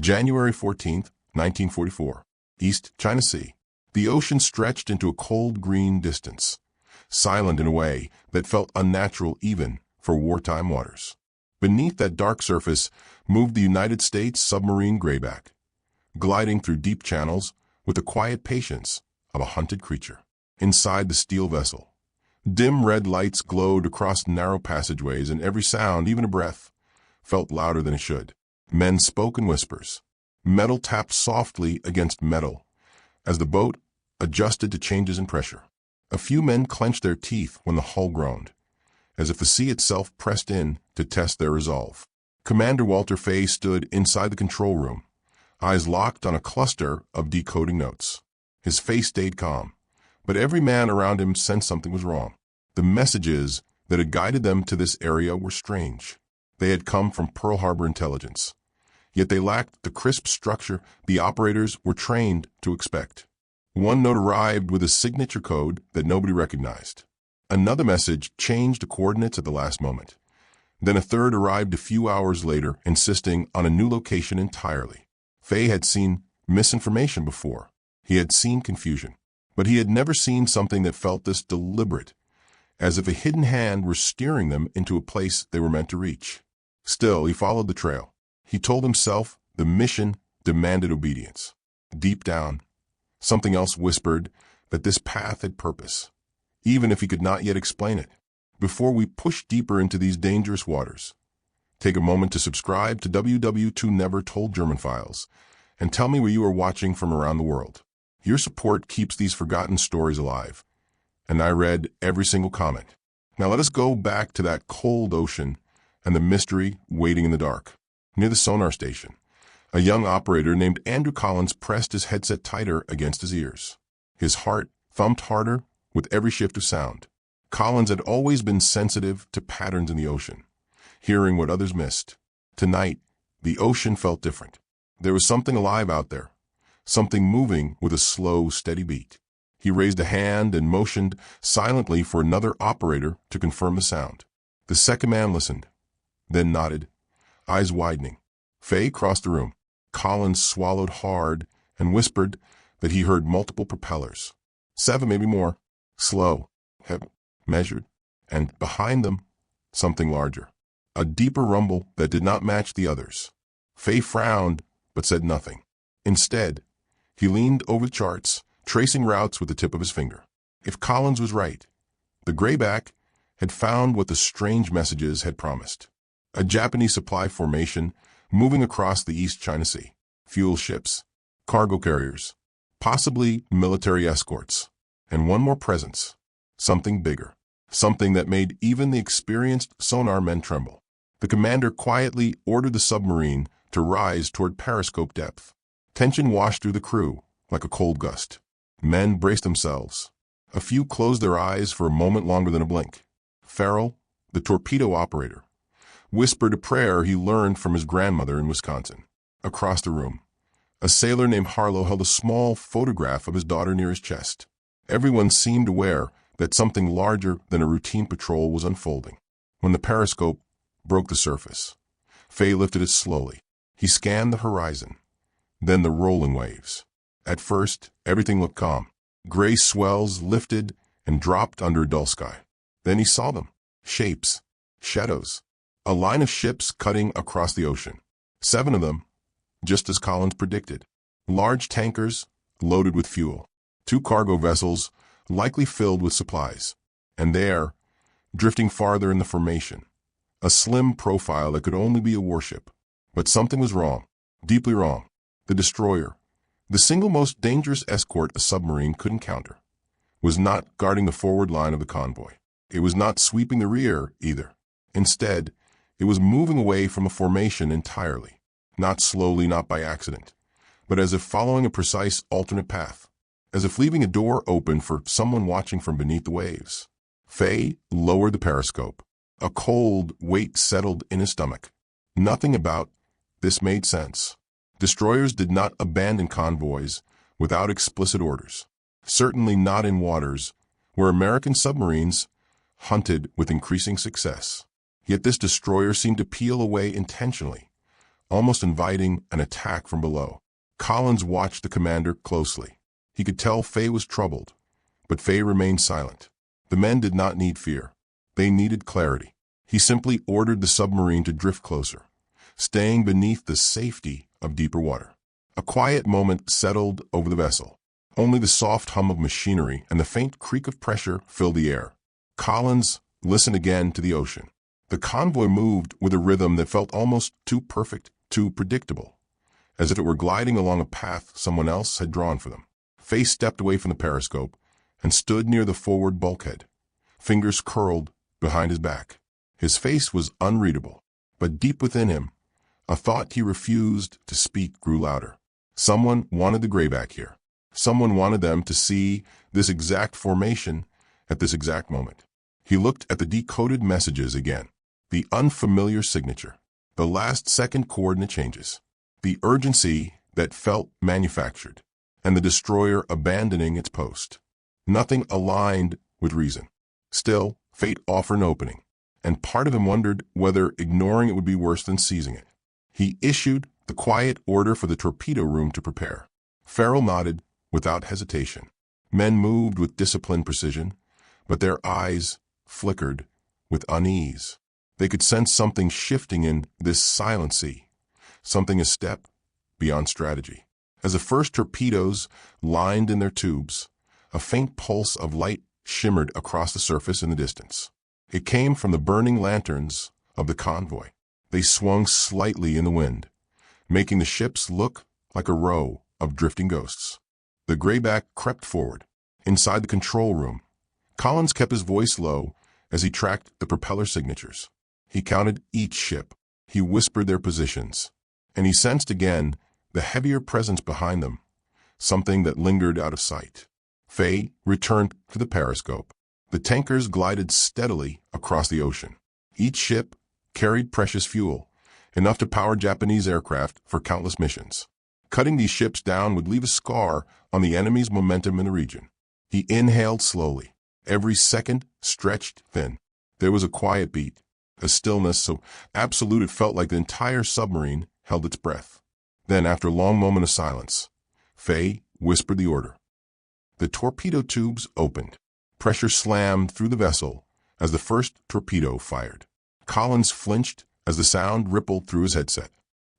January 14th, 1944. East China Sea. The ocean stretched into a cold green distance, silent in a way that felt unnatural even for wartime waters. Beneath that dark surface moved the United States submarine grayback, gliding through deep channels with the quiet patience of a hunted creature. Inside the steel vessel, dim red lights glowed across narrow passageways, and every sound, even a breath, felt louder than it should. Men spoke in whispers. Metal tapped softly against metal as the boat adjusted to changes in pressure. A few men clenched their teeth when the hull groaned, as if the sea itself pressed in to test their resolve. Commander Walter Fay stood inside the control room, eyes locked on a cluster of decoding notes. His face stayed calm, but every man around him sensed something was wrong. The messages that had guided them to this area were strange. They had come from Pearl Harbor intelligence, yet they lacked the crisp structure the operators were trained to expect. One note arrived with a signature code that nobody recognized. Another message changed the coordinates at the last moment. Then a third arrived a few hours later, insisting on a new location entirely. Fay had seen misinformation before. He had seen confusion. But he had never seen something that felt this deliberate, as if a hidden hand were steering them into a place they were meant to reach. Still, he followed the trail. He told himself the mission demanded obedience. Deep down, something else whispered that this path had purpose, even if he could not yet explain it. Before we push deeper into these dangerous waters, take a moment to subscribe to WW2 Never Told German Files and tell me where you are watching from around the world. Your support keeps these forgotten stories alive, and I read every single comment. Now let us go back to that cold ocean and the mystery waiting in the dark. Near the sonar station, a young operator named Andrew Collins pressed his headset tighter against his ears. His heart thumped harder with every shift of sound. Collins had always been sensitive to patterns in the ocean, hearing what others missed. Tonight, the ocean felt different. There was something alive out there, something moving with a slow, steady beat. He raised a hand and motioned silently for another operator to confirm the sound. The second man listened, then nodded, eyes widening. Fay crossed the room. Collins swallowed hard and whispered that he heard multiple propellers. 7, maybe more. Slow, heavy, measured, and behind them, something larger. A deeper rumble that did not match the others. Fay frowned, but said nothing. Instead, he leaned over the charts, tracing routes with the tip of his finger. If Collins was right, the grayback had found what the strange messages had promised. A Japanese supply formation moving across the East China Sea. Fuel ships, cargo carriers, possibly military escorts, and one more presence. Something bigger. Something that made even the experienced sonar men tremble. The commander quietly ordered the submarine to rise toward periscope depth. Tension washed through the crew like a cold gust. Men braced themselves. A few closed their eyes for a moment longer than a blink. Farrell, the torpedo operator, whispered a prayer he learned from his grandmother in Wisconsin. Across the room, a sailor named Harlow held a small photograph of his daughter near his chest. Everyone seemed aware that something larger than a routine patrol was unfolding. When the periscope broke the surface, Fay lifted it slowly. He scanned the horizon, then the rolling waves. At first, everything looked calm. Gray swells lifted and dropped under a dull sky. Then he saw them. Shapes. Shadows. A line of ships cutting across the ocean. 7 of them, just as Collins predicted. Large tankers loaded with fuel. 2 cargo vessels, likely filled with supplies. And there, drifting farther in the formation, a slim profile that could only be a warship. But something was wrong. Deeply wrong. The destroyer, the single most dangerous escort a submarine could encounter, was not guarding the forward line of the convoy. It was not sweeping the rear, either. Instead, it was moving away from a formation entirely. Not slowly, not by accident, but as if following a precise alternate path. As if leaving a door open for someone watching from beneath the waves. Fay lowered the periscope. A cold weight settled in his stomach. Nothing about this made sense. Destroyers did not abandon convoys without explicit orders. Certainly not in waters where American submarines hunted with increasing success. Yet this destroyer seemed to peel away intentionally, almost inviting an attack from below. Collins watched the commander closely. He could tell Faye was troubled, but Faye remained silent. The men did not need fear. They needed clarity. He simply ordered the submarine to drift closer, staying beneath the safety of deeper water. A quiet moment settled over the vessel. Only the soft hum of machinery and the faint creak of pressure filled the air. Collins listened again to the ocean. The convoy moved with a rhythm that felt almost too perfect, too predictable, as if it were gliding along a path someone else had drawn for them. Faye stepped away from the periscope and stood near the forward bulkhead, fingers curled behind his back. His face was unreadable, but deep within him, a thought he refused to speak grew louder. Someone wanted the grayback here. Someone wanted them to see this exact formation at this exact moment. He looked at the decoded messages again. The unfamiliar signature, the last-second coordinate changes, the urgency that felt manufactured, and the destroyer abandoning its post. Nothing aligned with reason. Still, fate offered an opening, and part of him wondered whether ignoring it would be worse than seizing it. He issued the quiet order for the torpedo room to prepare. Farrell nodded without hesitation. Men moved with disciplined precision, but their eyes flickered with unease. They could sense something shifting in this silent sea, something a step beyond strategy. As the first torpedoes lined in their tubes, a faint pulse of light shimmered across the surface in the distance. It came from the burning lanterns of the convoy. They swung slightly in the wind, making the ships look like a row of drifting ghosts. The grayback crept forward. Inside the control room, Collins kept his voice low as he tracked the propeller signatures. He counted each ship. He whispered their positions, and he sensed again the heavier presence behind them, something that lingered out of sight. Faye returned to the periscope. The tankers glided steadily across the ocean. Each ship carried precious fuel, enough to power Japanese aircraft for countless missions. Cutting these ships down would leave a scar on the enemy's momentum in the region. He inhaled slowly. Every second stretched thin. There was a quiet beat, a stillness so absolute it felt like the entire submarine held its breath. Then, after a long moment of silence, Faye whispered the order. The torpedo tubes opened. Pressure slammed through the vessel as the first torpedo fired. Collins flinched as the sound rippled through his headset.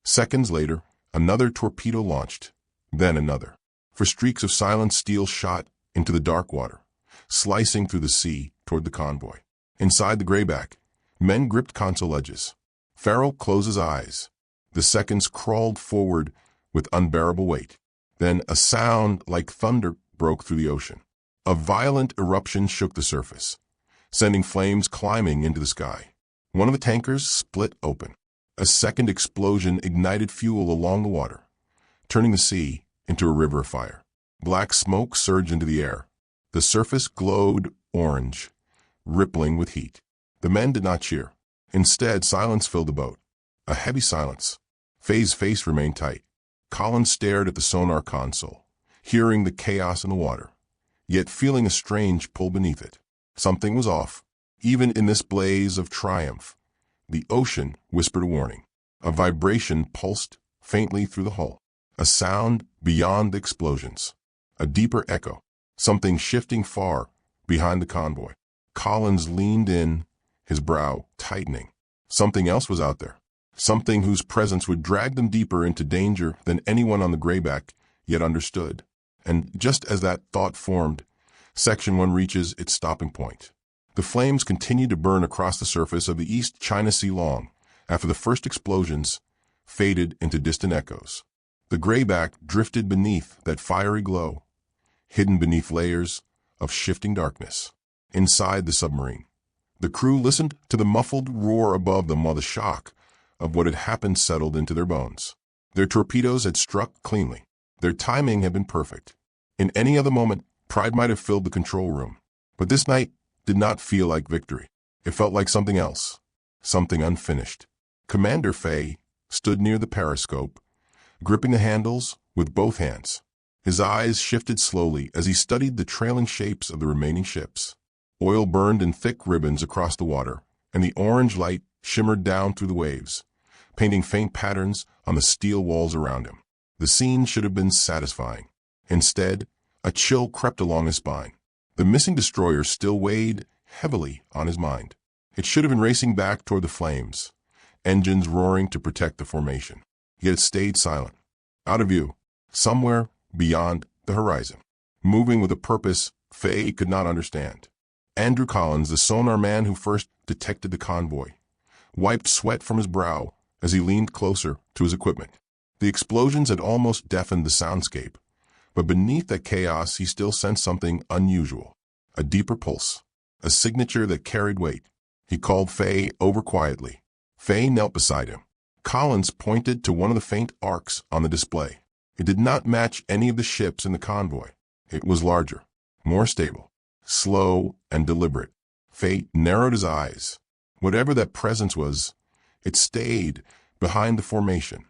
Seconds later, another torpedo launched, then another. For streaks of silent steel shot into the dark water, slicing through the sea toward the convoy. Inside the grayback, men gripped console edges. Farrell closed his eyes. The seconds crawled forward with unbearable weight. Then a sound like thunder broke through the ocean. A violent eruption shook the surface, sending flames climbing into the sky. One of the tankers split open. A second explosion ignited fuel along the water, turning the sea into a river of fire. Black smoke surged into the air. The surface glowed orange, rippling with heat. The men did not cheer. Instead, silence filled the boat. A heavy silence. Faye's face remained tight. Collins stared at the sonar console, hearing the chaos in the water, yet feeling a strange pull beneath it. Something was off. Even in this blaze of triumph, the ocean whispered a warning. A vibration pulsed faintly through the hull. A sound beyond the explosions. A deeper echo. Something shifting far behind the convoy. Collins leaned in, his brow tightening. Something else was out there. Something whose presence would drag them deeper into danger than anyone on the grayback yet understood. And just as that thought formed, Section 1 reaches its stopping point. The flames continued to burn across the surface of the East China Sea long after the first explosions faded into distant echoes. The grayback drifted beneath that fiery glow, hidden beneath layers of shifting darkness. Inside the submarine, the crew listened to the muffled roar above them while the shock of what had happened settled into their bones. Their torpedoes had struck cleanly. Their timing had been perfect. In any other moment, pride might have filled the control room. But this night did not feel like victory. It felt like something else, something unfinished. Commander Faye stood near the periscope, gripping the handles with both hands. His eyes shifted slowly as he studied the trailing shapes of the remaining ships. Oil burned in thick ribbons across the water, and the orange light shimmered down through the waves, painting faint patterns on the steel walls around him. The scene should have been satisfying. Instead, a chill crept along his spine. The missing destroyer still weighed heavily on his mind. It should have been racing back toward the flames, engines roaring to protect the formation. Yet it stayed silent, out of view, somewhere beyond the horizon, moving with a purpose Faye could not understand. Andrew Collins, the sonar man who first detected the convoy, wiped sweat from his brow as he leaned closer to his equipment. The explosions had almost deafened the soundscape, but beneath that chaos he still sensed something unusual, a deeper pulse, a signature that carried weight. He called Faye over quietly. Faye knelt beside him. Collins pointed to one of the faint arcs on the display. It did not match any of the ships in the convoy. It was larger, more stable, slow and deliberate. Faye narrowed his eyes. Whatever that presence was, it stayed behind the formation,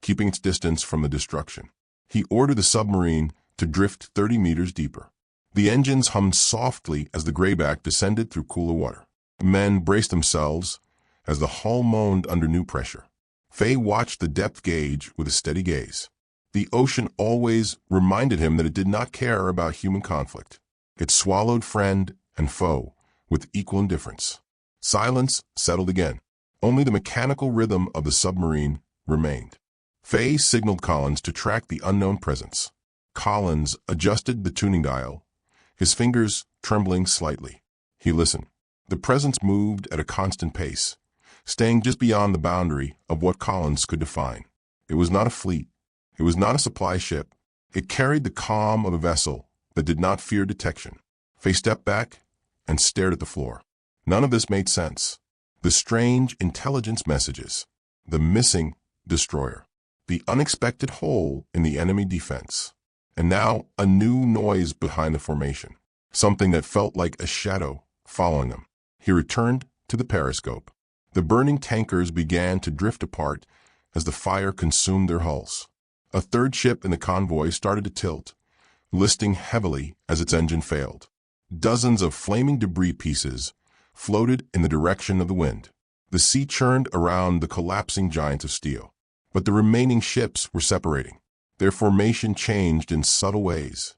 keeping its distance from the destruction. He ordered the submarine to drift 30 meters deeper. The engines hummed softly as the grayback descended through cooler water. Men braced themselves as the hull moaned under new pressure. Faye watched the depth gauge with a steady gaze. The ocean always reminded him that it did not care about human conflict. It swallowed friend and foe with equal indifference. Silence settled again. Only the mechanical rhythm of the submarine remained. Faye signaled Collins to track the unknown presence. Collins adjusted the tuning dial, his fingers trembling slightly. He listened. The presence moved at a constant pace, staying just beyond the boundary of what Collins could define. It was not a fleet. It was not a supply ship. It carried the calm of a vessel that did not fear detection. Faye stepped back and stared at the floor. None of this made sense. The strange intelligence messages, the missing destroyer, the unexpected hole in the enemy defense, and now a new noise behind the formation, something that felt like a shadow following them. He returned to the periscope. The burning tankers began to drift apart as the fire consumed their hulls. A third ship in the convoy started to tilt, listing heavily as its engine failed. Dozens of flaming debris pieces floated in the direction of the wind. The sea churned around the collapsing giants of steel. But the remaining ships were separating. Their formation changed in subtle ways,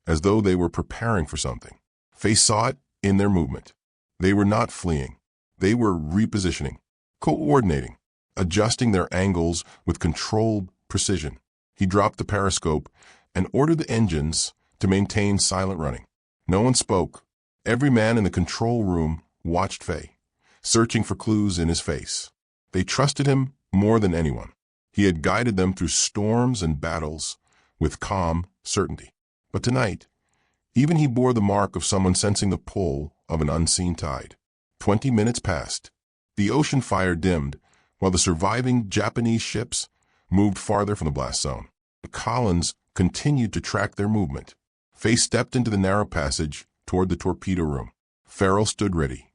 as though they were preparing for something. Faye saw it in their movement. They were not fleeing. They were repositioning, coordinating, adjusting their angles with controlled precision. He dropped the periscope and ordered the engines to maintain silent running. No one spoke. Every man in the control room watched Faye, searching for clues in his face. They trusted him more than anyone. He had guided them through storms and battles with calm certainty. But tonight, even he bore the mark of someone sensing the pull of an unseen tide. 20 minutes passed. The ocean fire dimmed, while the surviving Japanese ships moved farther from the blast zone. Collins continued to track their movement. Faye stepped into the narrow passage toward the torpedo room. Farrell stood ready,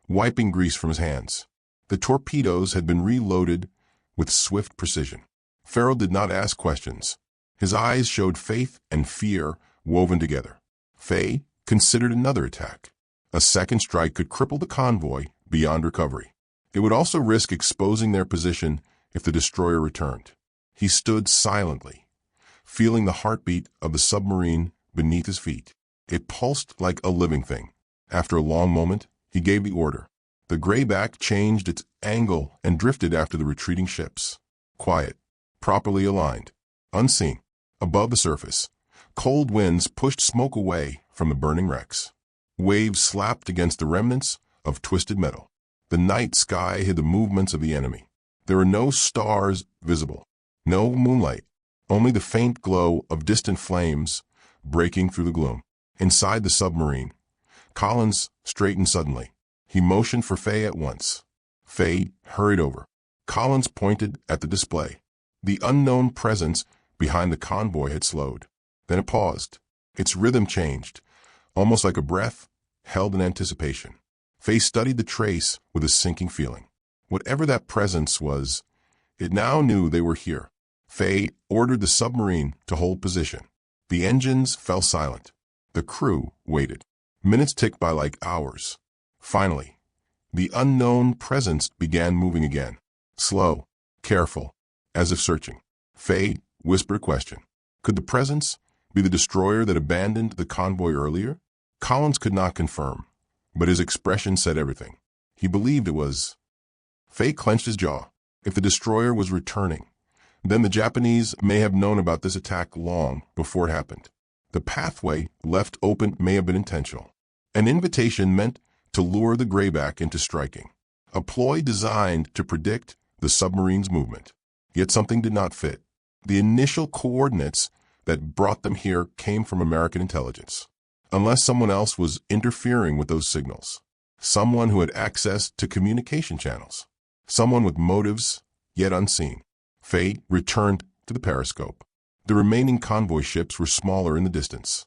wiping grease from his hands. The torpedoes had been reloaded with swift precision. Farrell did not ask questions. His eyes showed faith and fear woven together. Faye considered another attack. A second strike could cripple the convoy beyond recovery. It would also risk exposing their position if the destroyer returned. He stood silently, feeling the heartbeat of the submarine beneath his feet. It pulsed like a living thing. After a long moment, he gave the order. The grayback changed its angle and drifted after the retreating ships. Quiet, properly aligned, unseen. Above the surface, cold winds pushed smoke away from the burning wrecks. Waves slapped against the remnants of twisted metal. The night sky hid the movements of the enemy. There were no stars visible, no moonlight, only the faint glow of distant flames breaking through the gloom. Inside the submarine, Collins straightened suddenly. He motioned for Faye at once. Faye hurried over. Collins pointed at the display. The unknown presence behind the convoy had slowed. Then it paused. Its rhythm changed, almost like a breath held in anticipation. Faye studied the trace with a sinking feeling. Whatever that presence was, it now knew they were here. Faye ordered the submarine to hold position. The engines fell silent. The crew waited. Minutes ticked by like hours. Finally, the unknown presence began moving again. Slow, careful, as if searching. Faye whispered a question. Could the presence be the destroyer that abandoned the convoy earlier? Collins could not confirm, but his expression said everything. He believed it was. Faye clenched his jaw. If the destroyer was returning, then the Japanese may have known about this attack long before it happened. The pathway left open may have been intentional. An invitation meant to lure the grayback into striking. A ploy designed to predict the submarine's movement. Yet something did not fit. The initial coordinates that brought them here came from American intelligence. Unless someone else was interfering with those signals. Someone who had access to communication channels. Someone with motives yet unseen. Faye returned to the periscope. The remaining convoy ships were smaller in the distance,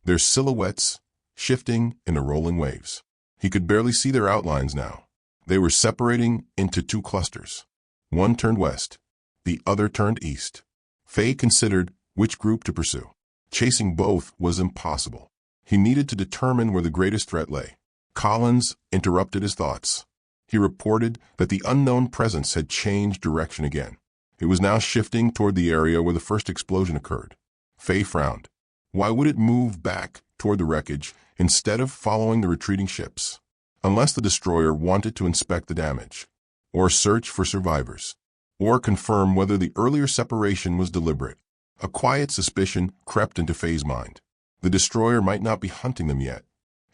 their silhouettes shifting in the rolling waves. He could barely see their outlines now. They were separating into two clusters. One turned west, the other turned east. Faye considered which group to pursue. Chasing both was impossible. He needed to determine where the greatest threat lay. Collins interrupted his thoughts. He reported that the unknown presence had changed direction again. It was now shifting toward the area where the first explosion occurred. Faye frowned. Why would it move back toward the wreckage instead of following the retreating ships? Unless the destroyer wanted to inspect the damage, or search for survivors, or confirm whether the earlier separation was deliberate. A quiet suspicion crept into Faye's mind. The destroyer might not be hunting them yet.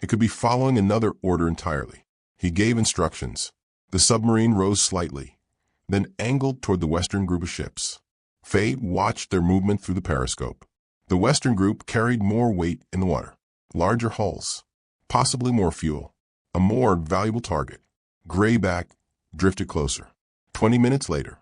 It could be following another order entirely. He gave instructions. The submarine rose slightly, then angled toward the western group of ships. Faye watched their movement through the periscope. The western group carried more weight in the water. Larger hulls, possibly more fuel, a more valuable target. Grayback drifted closer. 20 minutes later,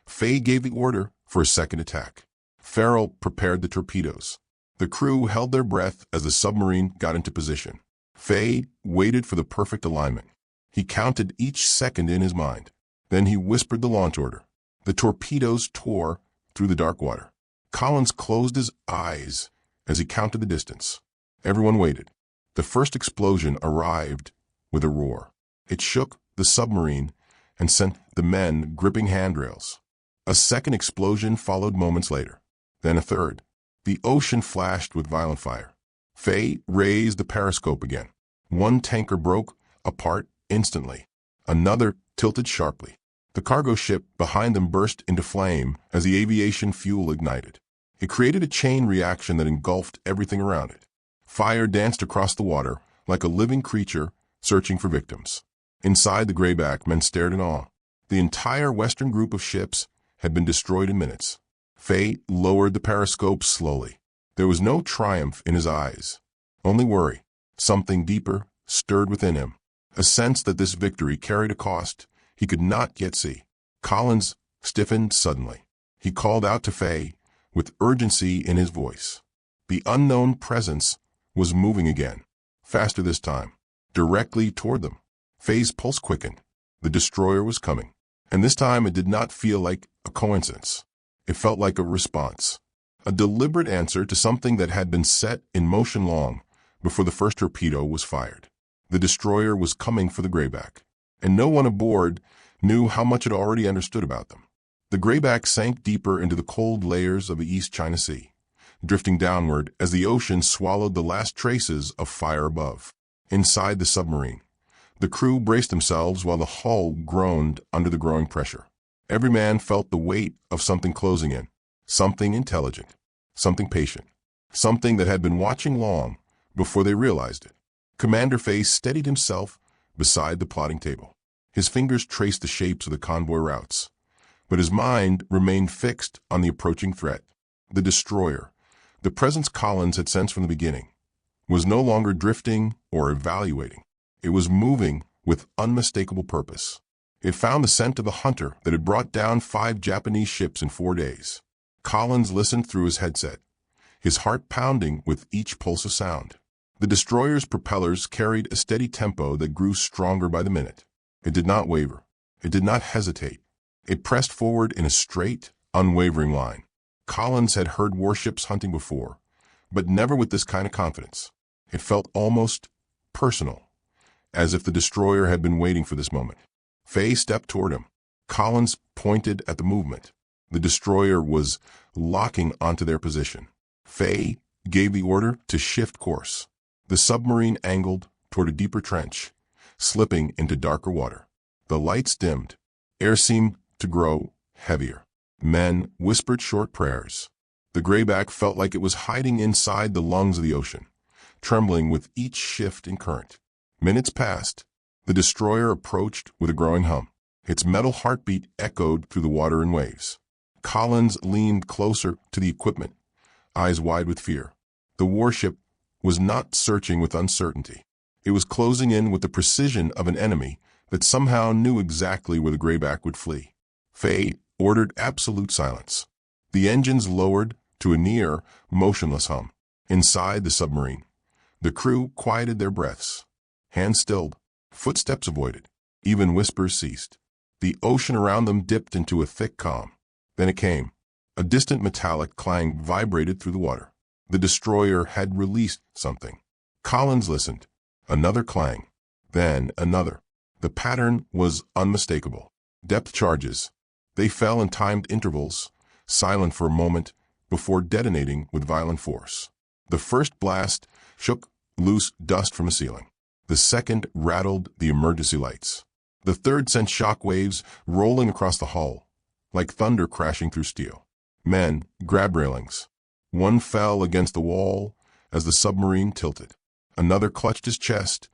Faye gave the order for a second attack. Farrell prepared the torpedoes. The crew held their breath as the submarine got into position. Faye waited for the perfect alignment. He counted each second in his mind. Then he whispered the launch order. The torpedoes tore through the dark water. Collins closed his eyes as he counted the distance. Everyone waited. The first explosion arrived with a roar. It shook the submarine and sent the men gripping handrails. A second explosion followed moments later. Then a third. The ocean flashed with violent fire. Faye raised the periscope again. One tanker broke apart instantly. Another tilted sharply. The cargo ship behind them burst into flame as the aviation fuel ignited. It created a chain reaction that engulfed everything around it. Fire danced across the water like a living creature searching for victims. Inside the grayback, men stared in awe. The entire western group of ships had been destroyed in minutes. Faye lowered the periscope slowly. There was no triumph in his eyes, only worry. Something deeper stirred within him, a sense that this victory carried a cost he could not yet see. Collins stiffened suddenly. He called out to Faye with urgency in his voice. The unknown presence was moving again, faster this time, directly toward them. Faye's pulse quickened. The destroyer was coming, and this time it did not feel like a coincidence. It felt like a response, a deliberate answer to something that had been set in motion long before the first torpedo was fired. The destroyer was coming for the grayback, and no one aboard knew how much it already understood about them. The grayback sank deeper into the cold layers of the East China Sea, drifting downward as the ocean swallowed the last traces of fire above. Inside the submarine, the crew braced themselves while the hull groaned under the growing pressure. Every man felt the weight of something closing in, something intelligent, something patient, something that had been watching long before they realized it. Commander Faye steadied himself beside the plotting table. His fingers traced the shapes of the convoy routes, but his mind remained fixed on the approaching threat. The destroyer, the presence Collins had sensed from the beginning, was no longer drifting or evaluating. It was moving with unmistakable purpose. It found the scent of the hunter that had brought down 5 Japanese ships in 4 days. Collins listened through his headset, his heart pounding with each pulse of sound. The destroyer's propellers carried a steady tempo that grew stronger by the minute. It did not waver. It did not hesitate. It pressed forward in a straight, unwavering line. Collins had heard warships hunting before, but never with this kind of confidence. It felt almost personal, as if the destroyer had been waiting for this moment. Faye stepped toward him. Collins pointed at the movement. The destroyer was locking onto their position. Faye gave the order to shift course. The submarine angled toward a deeper trench, slipping into darker water. The lights dimmed. Air seemed to grow heavier. Men whispered short prayers. The grayback felt like it was hiding inside the lungs of the ocean, trembling with each shift in current. Minutes passed. The destroyer approached with a growing hum. Its metal heartbeat echoed through the water and waves. Collins leaned closer to the equipment, eyes wide with fear. The warship was not searching with uncertainty. It was closing in with the precision of an enemy that somehow knew exactly where the grayback would flee. Faye ordered absolute silence. The engines lowered to a near motionless hum. Inside the submarine, the crew quieted their breaths. Hands stilled, footsteps avoided, even whispers ceased. The ocean around them dipped into a thick calm. Then it came. A distant metallic clang vibrated through the water. The destroyer had released something. Collins listened. Another clang. Then another. The pattern was unmistakable. Depth charges. They fell in timed intervals, silent for a moment, before detonating with violent force. The first blast shook loose dust from the ceiling. The second rattled the emergency lights. The third sent shock waves rolling across the hull, like thunder crashing through steel. Men grabbed railings. One fell against the wall as the submarine tilted. Another clutched his chest,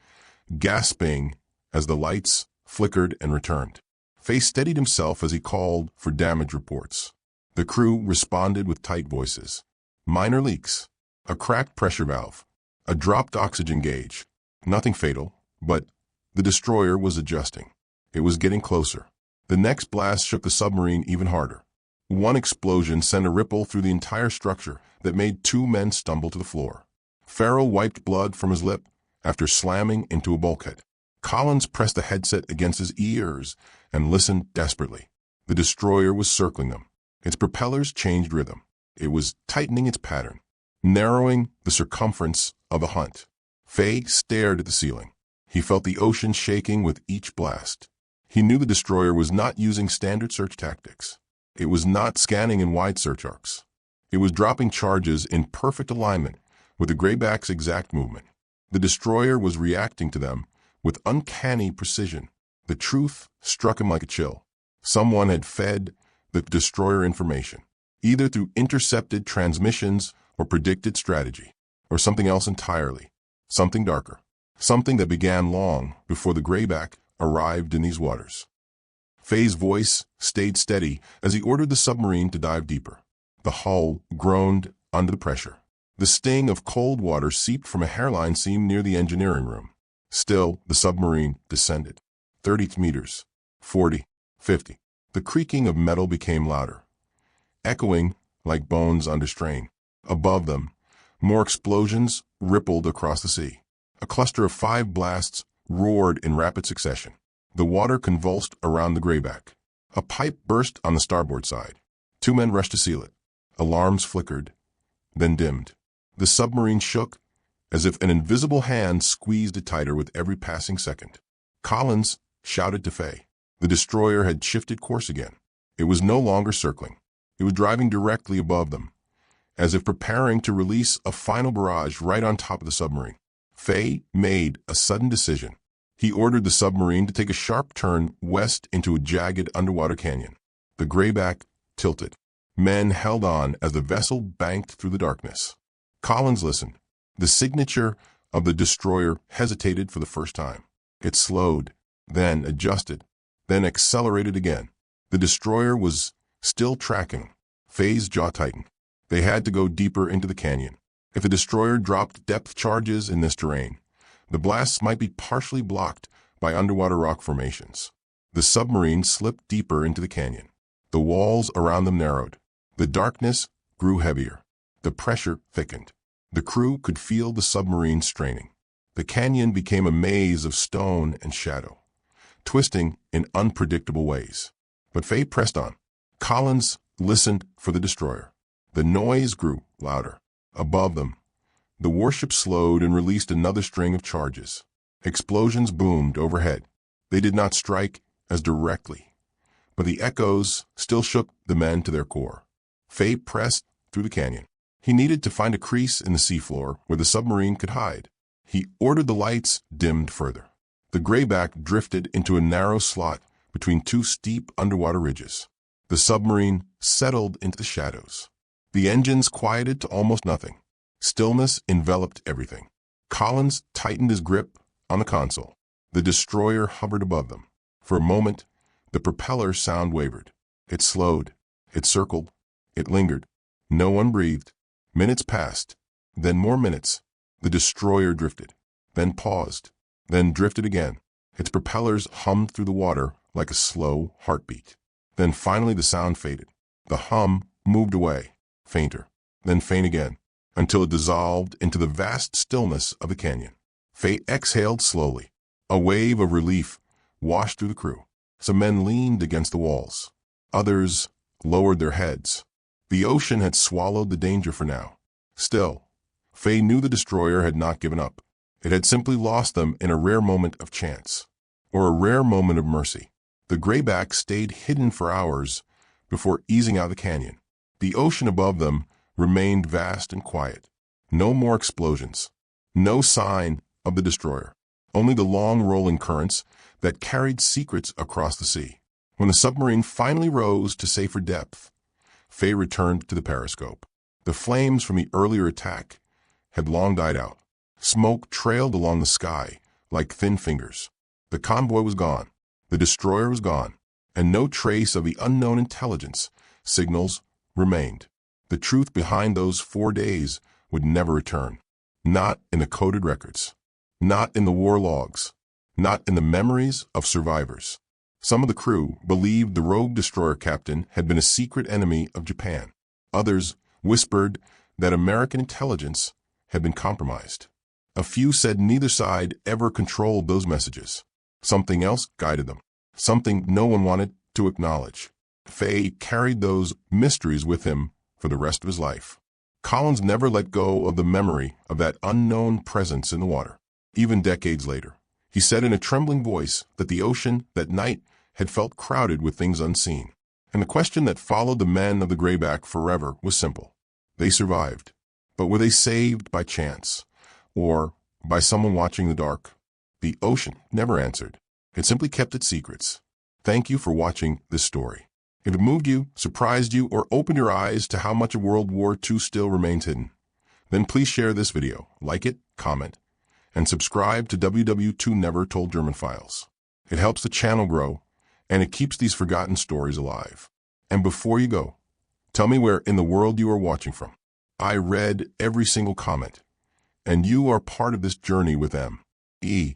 gasping as the lights flickered and returned. Faye steadied himself as he called for damage reports. The crew responded with tight voices. Minor leaks, a cracked pressure valve, a dropped oxygen gauge. Nothing fatal, but the destroyer was adjusting. It was getting closer. The next blast shook the submarine even harder. One explosion sent a ripple through the entire structure that made two men stumble to the floor. Farrell wiped blood from his lip after slamming into a bulkhead. Collins pressed the headset against his ears and listened desperately. The destroyer was circling them. Its propellers changed rhythm. It was tightening its pattern, narrowing the circumference of the hunt. Faye stared at the ceiling. He felt the ocean shaking with each blast. He knew the destroyer was not using standard search tactics. It was not scanning in wide search arcs. It was dropping charges in perfect alignment with the grayback's exact movement. The destroyer was reacting to them with uncanny precision. The truth struck him like a chill. Someone had fed the destroyer information, either through intercepted transmissions or predicted strategy, or something else entirely, something darker, something that began long before the grayback arrived in these waters. Faye's voice stayed steady as he ordered the submarine to dive deeper. The hull groaned under the pressure. The sting of cold water seeped from a hairline seam near the engineering room. Still, the submarine descended. 30 meters, 40, 50. The creaking of metal became louder, echoing like bones under strain. Above them, more explosions rippled across the sea. A cluster of 5 blasts roared in rapid succession. The water convulsed around the grayback. A pipe burst on the starboard side. 2 men rushed to seal it. Alarms flickered, then dimmed. The submarine shook as if an invisible hand squeezed it tighter with every passing second. Collins shouted to Faye. The destroyer had shifted course again. It was no longer circling. It was driving directly above them, as if preparing to release a final barrage right on top of the submarine. Faye made a sudden decision. He ordered the submarine to take a sharp turn west into a jagged underwater canyon. The grayback tilted. Men held on as the vessel banked through the darkness. Collins listened. The signature of the destroyer hesitated for the first time. It slowed, then adjusted, then accelerated again. The destroyer was still tracking. Faye's jaw tightened. They had to go deeper into the canyon. If the destroyer dropped depth charges in this terrain, the blasts might be partially blocked by underwater rock formations. The submarine slipped deeper into the canyon. The walls around them narrowed. The darkness grew heavier. The pressure thickened. The crew could feel the submarine straining. The canyon became a maze of stone and shadow, twisting in unpredictable ways. But Faye pressed on. Collins listened for the destroyer. The noise grew louder. Above them, the warship slowed and released another string of charges. Explosions boomed overhead. They did not strike as directly, but the echoes still shook the men to their core. Fay pressed through the canyon. He needed to find a crease in the seafloor where the submarine could hide. He ordered the lights dimmed further. The grayback drifted into a narrow slot between two steep underwater ridges. The submarine settled into the shadows. The engines quieted to almost nothing. Stillness enveloped everything. Collins tightened his grip on the console. The destroyer hovered above them. For a moment, the propeller sound wavered. It slowed. It circled. It lingered. No one breathed. Minutes passed. Then more minutes. The destroyer drifted. Then paused. Then drifted again. Its propellers hummed through the water like a slow heartbeat. Then finally the sound faded. The hum moved away, fainter, then faint again, until it dissolved into the vast stillness of the canyon. Fay exhaled slowly. A wave of relief washed through the crew. Some men leaned against the walls. Others lowered their heads. The ocean had swallowed the danger for now. Still, Fay knew the destroyer had not given up. It had simply lost them in a rare moment of chance, or a rare moment of mercy. The grayback stayed hidden for hours before easing out of the canyon. The ocean above them remained vast and quiet. No more explosions. No sign of the destroyer. Only the long rolling currents that carried secrets across the sea. When the submarine finally rose to safer depth, Fay returned to the periscope. The flames from the earlier attack had long died out. Smoke trailed along the sky like thin fingers. The convoy was gone. The destroyer was gone. And no trace of the unknown intelligence signals remained. The truth behind those 4 days would never return. Not in the coded records. Not in the war logs. Not in the memories of survivors. Some of the crew believed the rogue destroyer captain had been a secret enemy of Japan. Others whispered that American intelligence had been compromised. A few said neither side ever controlled those messages. Something else guided them. Something no one wanted to acknowledge. Fay carried those mysteries with him for the rest of his life. Collins never let go of the memory of that unknown presence in the water. Even decades later, he said in a trembling voice that the ocean that night had felt crowded with things unseen. And the question that followed the men of the grayback forever was simple. They survived. But were they saved by chance? Or by someone watching the dark? The ocean never answered. It simply kept its secrets. Thank you for watching this story. If it moved you, surprised you, or opened your eyes to how much of World War II still remains hidden, then please share this video, like it, comment, and subscribe to WW2 Never Told German Files. It helps the channel grow, and it keeps these forgotten stories alive. And before you go, tell me where in the world you are watching from. I read every single comment, and you are part of this journey with M.E.